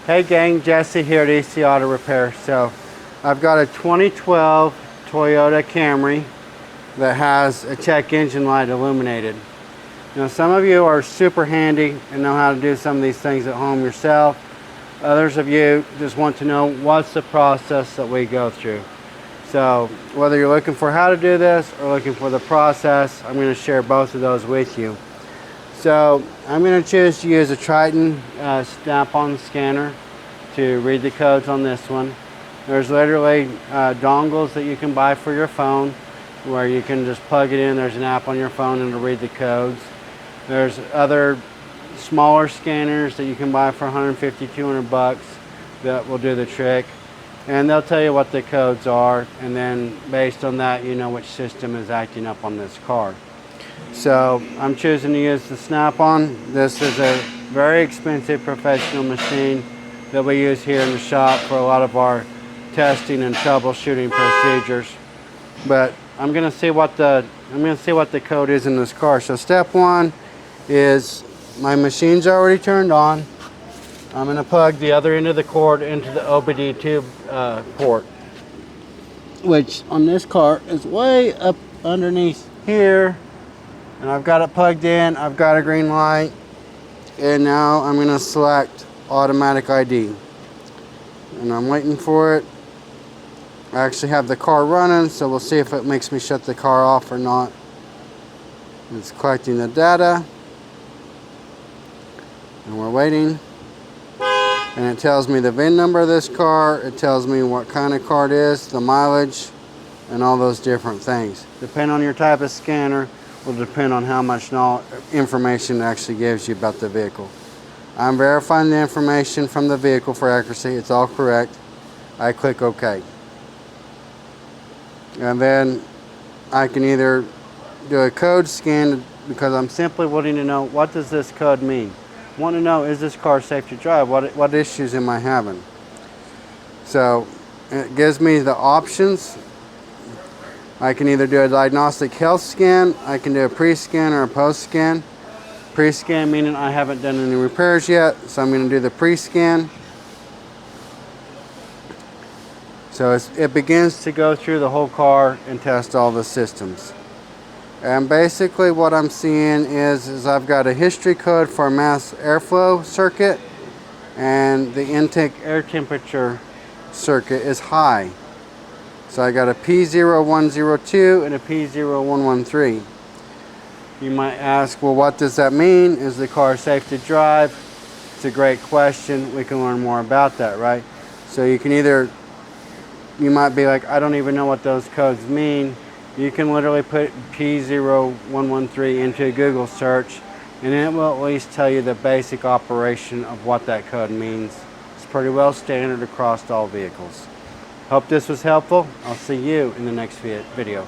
Hey gang, Jesse here at EC Auto Repair. So I've got a 2012 Toyota Camry that has a check engine light illuminated. Now some of you are super handy and know how to do some of these things at home yourself. Others of you just want to know what's the process that we go through. So whether you're looking for how to do this or looking for the process, I'm going to share both of those with you. So I'm going to choose to use a Triton snap-on scanner to read the codes on this one. There's literally dongles that you can buy for your phone where you can just plug it in. There's an app on your phone and it'll read the codes. There's other smaller scanners that you can buy for 150, 200 bucks that will do the trick. And they'll tell you what the codes are, and then based on that you know which system is acting up on this car. So I'm choosing to use the snap-on. This is a very expensive professional machine that we use here in the shop for a lot of our testing and troubleshooting procedures. But I'm going to see what the code is in this car. So step one is my machine's already turned on. I'm going to plug the other end of the cord into the OBD tube port, which on this car is way up underneath here. And I've got it plugged in, I've got a green light, and now I'm going to select automatic ID. And I'm waiting for it. I actually have the car running, so we'll see if it makes me shut the car off or not. It's collecting the data. And we're waiting. And it tells me the VIN number of this car, it tells me what kind of car it is, the mileage, and all those different things. Depending on your type of scanner, will depend on how much information it actually gives you about the vehicle. I'm verifying the information from the vehicle for accuracy. It's all correct. I click OK. And then I can either do a code scan because I'm simply wanting to know, what does this code mean? I want to know, is this car safe to drive? What issues am I having? So it gives me the options. I can either do a diagnostic health scan, I can do a pre-scan or a post-scan. Pre-scan meaning I haven't done any repairs yet, so I'm going to do the pre-scan. So it begins to go through the whole car and test all the systems. And basically what I'm seeing is I've got a history code for a mass airflow circuit, and the intake air temperature circuit is high. So I got a P0102 and a P0113. You might ask, well, what does that mean? Is the car safe to drive? It's a great question. We can learn more about that, right? So you can either, you might be like, I don't even know what those codes mean. You can literally put P0113 into a Google search, and it will at least tell you the basic operation of what that code means. It's pretty well standard across all vehicles. Hope this was helpful. I'll see you in the next video.